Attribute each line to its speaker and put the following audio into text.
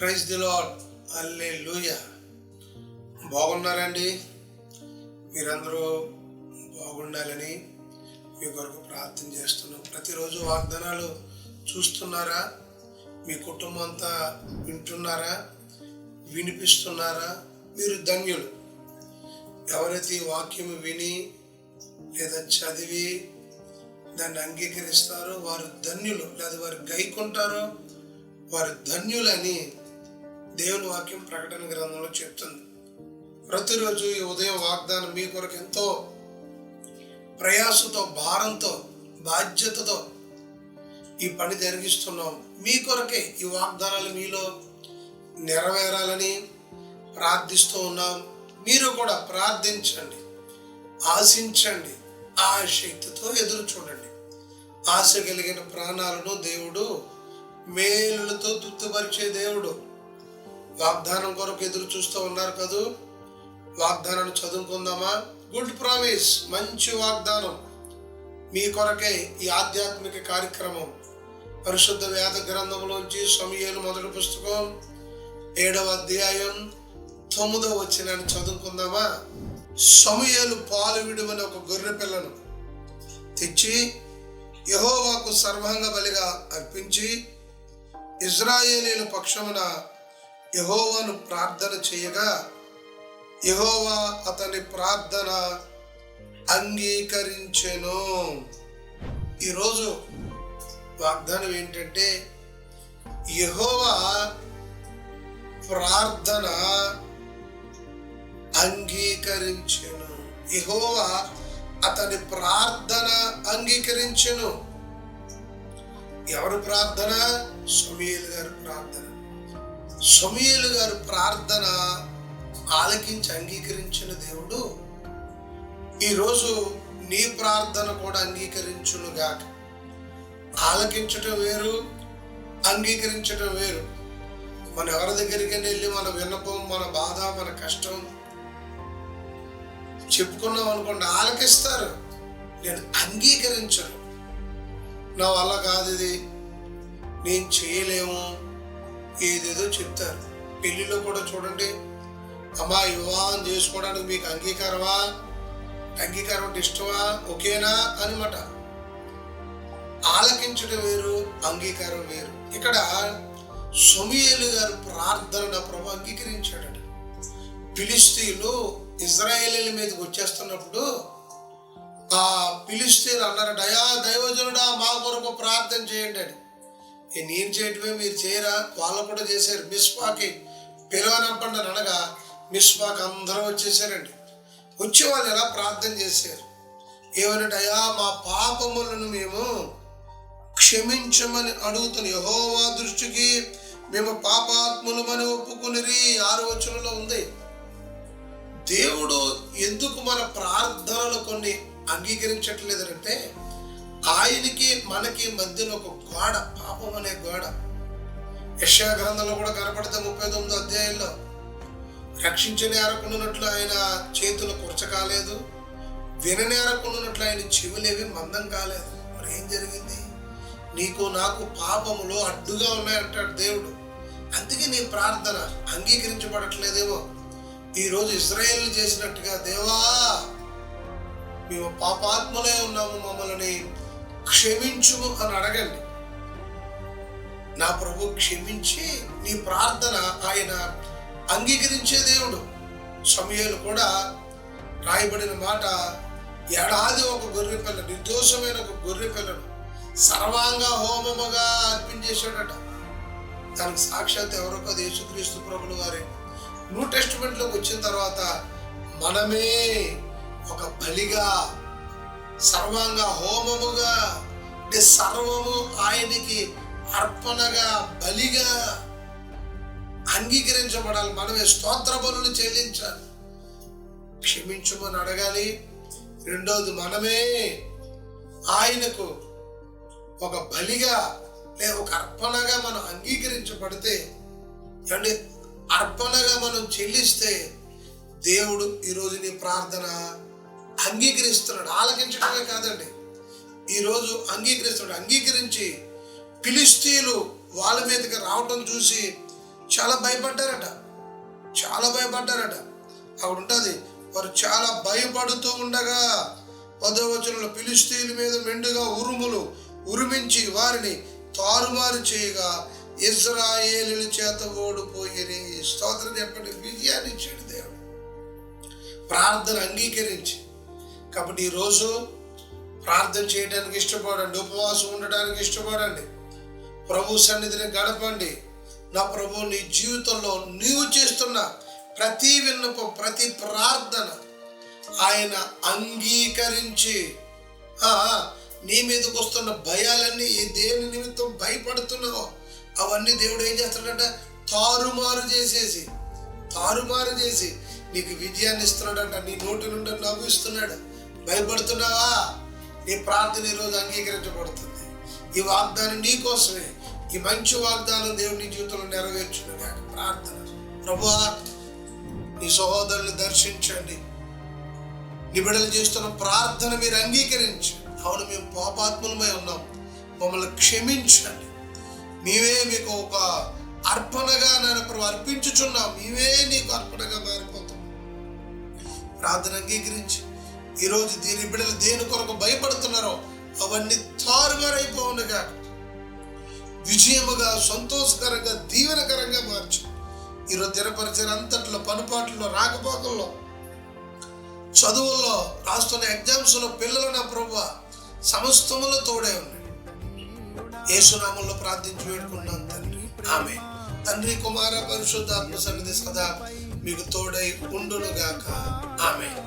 Speaker 1: Praise the lord. హల్లెలూయా. బాగున్నారండి? మీరందరూ బాగుండాలని మీ కొరకు ప్రార్థన చేస్తున్నాం. ప్రతిరోజు వాగ్దానాలు చూస్తున్నారా? మీ కుటుంబం అంతా వింటున్నారా? వినిపిస్తున్నారా? మీరు ధన్యులు. ఎవరైతే ఈ వాక్యం విని లేదా చదివి దాన్ని అంగీకరిస్తారో వారు ధన్యులు, లేదా వారు గైకుంటారో వారు ధన్యులని దేవుని వాక్యం ప్రకటన గ్రంథంలో చెప్తుంది. ప్రతిరోజు ఈ ఉదయం వాగ్దానం మీ కొరకు ఎంతో ప్రయాసతో, భారంతో, బాధ్యతతో ఈ పని జరిగిస్తున్నాం. మీ కొరకే ఈ వాగ్దానాలు మీలో నెరవేరాలని ప్రార్థిస్తూ ఉన్నాం. మీరు కూడా ప్రార్థించండి, ఆశించండి, ఆ శక్తితో ఎదురు చూడండి. ఆశ కలిగిన ప్రాణాలను దేవుడు మేలులతో తృప్తిపరిచే దేవుడు. వాగ్దానం కొరకు ఎదురు చూస్తూ ఉన్నారు కదూ. వాగ్దానాన్ని చదువుకుందామా? గుడ్ ప్రామిస్, మంచి వాగ్దానం మీ కొరకే ఈ ఆధ్యాత్మిక కార్యక్రమం. పరిశుద్ధ వేద గ్రంథంలోంచి సమూయేలు మొదటి పుస్తకం 7వ అధ్యాయం 9వ వచనాన్ని చదువుకుందామా? సమూయేలు పాలు విడువని ఒక గొర్రె పిల్లను తెచ్చి యెహోవాకు సర్వాంగ బలిగా అర్పించి ఇశ్రాయేలీయుల పక్షమున యెహోవాను ప్రార్థన చేయగా యెహోవా అతని ప్రార్థన అంగీకరించెను. ఈరోజు వాగ్దానం ఏంటంటే యెహోవా ప్రార్థన అంగీకరించెను. యెహోవా అతని ప్రార్థన అంగీకరించెను. ఎవరు ప్రార్థన? సమూయేలు గారి ప్రార్థన. సమూయేలు గారి ప్రార్థన ఆలకించి అంగీకరించిన దేవుడు ఈరోజు నీ ప్రార్థన కూడా అంగీకరించునుగాక. ఆలకించటం వేరు, అంగీకరించటం వేరు. మనం ఎవరి దగ్గరికి వెళ్ళి మన విన్నపం, మన బాధ, మన కష్టం చెప్పుకున్నాం అనుకోండి, ఆలకిస్తారు, నేను అంగీకరించను. నా వల్ల కాదు, ఇది నేను చేయలేము, ఏదేదో చెప్తారు. పెళ్లిలో కూడా చూడండి, అమ్మా వివాహం చేసుకోవడానికి మీకు అంగీకారం అంటే ఇష్టమా, ఓకేనా అనమాట. ఆలకించడం వేరు, అంగీకారం వేరు. ఇక్కడ సమూయేలు గారు ప్రార్థన నా ప్రభు అంగీకరించాడట. ఫిలిష్తీయులు ఇశ్రాయేలీయుల మీదకి వచ్చేస్తున్నప్పుడు ఆ ఫిలిష్తీయులు అన్నారట, అయ్యా దైవజనుడా మా కొరకు ప్రార్థన చేయండి అని. నేను చేయటమే మీరు చేయరా? వాళ్ళు కూడా చేశారు. మిస్పాకి పిలవనంపండి అనగా మిస్పాకి అందరూ వచ్చేసారండి. వచ్చే వాళ్ళు ఎలా ప్రార్థన చేశారు? ఏమనంటే, అయ్యా మా పాపములను మేము క్షమించమని అడుగుతున్న యెహోవా దృష్టికి మేము పాపాత్ములమని ఒప్పుకునిరి. 6వ వచనంలో ఉంది. దేవుడు ఎందుకు మన ప్రార్థనలు కొన్ని అంగీకరించట్లేదంటే ఆయనకి మనకి మధ్యలో ఒక గోడ, పాపం అనే గోడ. యెషయా గ్రంథంలో కూడా కనపడితే 39వ అధ్యాయంలో రక్షించనేరకుండానట్లు ఆయన చేతులు కురచ కాలేదు, విననేరకుండానట్లు ఆయన చెవులేవి మందం కాలేదు. మరి ఏం జరిగింది? నీకు నాకు పాపములు అడ్డుగా ఉన్నాయంటాడు దేవుడు. అందుకే నీ ప్రార్థన అంగీకరించబడట్లేదేమో. ఈరోజు ఇశ్రాయేలు చేసినట్టుగా, దేవా మేము పాపాత్ములే ఉన్నాము, మమ్మల్ని క్షమించుము అని అడగండి. నా ప్రభు క్షమించి నీ ప్రార్థన ఆయన అంగీకరించే దేవుడు. సమూయేలు కూడా రాయబడిన మాట, ఏడాది ఒక గొర్రె పిల్ల, నిర్దోషమైన ఒక గొర్రె పిల్లను సర్వాంగ హోమముగా అర్పించేశాడట. దానికి సాక్షాత్ ఎవరో కాదు, యేసుక్రీస్తు ప్రభుల వారే. న్యూ టెస్టిమెంట్లోకి వచ్చిన తర్వాత మనమే ఒక బలిగా, సర్వాంగ హోమముగా, సర్వము ఆయనకి అర్పణగా, బలిగా అంగీకరించబడాలి. మనమే స్తోత్ర బలులు చెల్లించాలి, క్షమించమని అడగాలి. రెండోది, మనమే ఆయనకు ఒక బలిగా లేదా ఒక అర్పణగా మనం అంగీకరించబడితే, అంటే అర్పణగా మనం చెల్లిస్తే దేవుడు ఈరోజు నీ ప్రార్థన అంగీకరిస్తున్నాడు. ఆలకించడమే కాదండి, ఈరోజు అంగీకరిస్తున్నాడు. అంగీకరించి ఫిలిష్తీయులు వాళ్ళ మీదకి రావటం చూసి చాలా భయపడ్డారట. అక్కడ ఉంటుంది, వారు చాలా భయపడుతూ ఉండగా 10వ వచనంలో ఫిలిష్తీయుల మీద మెండుగా ఉరుములు ఉరిమించి వారిని తారుమారు చేయగా ఇశ్రాయేలీయుల చేత ఓడిపోయిరి. స్తోత్రం చెప్పండి. విజయాన్ని ఇచ్చాడు దేవుడు ప్రార్థన అంగీకరించి. కాబట్టి ఈరోజు ప్రార్థన చేయడానికి ఇష్టపడండి, ఉపవాసం ఉండడానికి ఇష్టపడండి, ప్రభు సన్నిధిని గడపండి. నా ప్రభు, నీ జీవితంలో నీవు చేస్తున్న ప్రతి విన్నపం, ప్రతి ప్రార్థన ఆయన అంగీకరించి నీ మీదకి వస్తున్న భయాలన్నీ, దేని నిమిత్తం భయపడుతున్నావో అవన్నీ దేవుడు ఏం చేస్తాడంట, తారుమారు చేసి నీకు విజయాన్ని ఇస్తున్నాడంట. నీ నోటి నుండి నవ్వు ఇస్తున్నాడు. భయపడుతున్నావా? నీ ప్రార్థన ఈరోజు అంగీకరించబడుతుంది. ఈ వాగ్దానం నీ కోసమే. ఈ మంచి వాగ్దానం దేవుడు నీ జీవితంలో నెరవేర్చున్నాడు. ప్రార్థన, ప్రభువా నీ సహోదరులు దర్శించండి, నీ బిడ్డలు చేస్తున్న ప్రార్థన మీరు అంగీకరించి, అవును మేము పాపాత్ములమై ఉన్నాం, మమ్మల్ని క్షమించండి, మేమే మీకు ఒక అర్పణగా నేను ప్రభు అర్పించుచున్నాం, మేమే నీకు అర్పణగా మారిపోతాం. ప్రార్థన అంగీకరించి ఈరోజు దీని బిడ్డలు దేని కొరకు భయపడుతున్నారో అవన్నీ తారుమారైపోవునుగా, విజయముగా, సంతోషకరంగా, దీవెనకరంగా మార్చు. ఈరోజు దినపరిచయం అంతట్లో, పనుపాట్లలో, రాకపోకల్లో, చదువుల్లో, రాస్తున్న ఎగ్జామ్స్లో పిల్లలు నా ప్రభువా సమస్తములో తోడే ఉన్నాయి. యేసునామంలో ప్రార్థించి వేడుకున్నాను తండ్రి, ఆమేన్. తండ్రి, కుమార, పరిశుద్ధాత్మ సన్నిధి సదా మీకు తోడై ఉండునుగాక. ఆమేన్.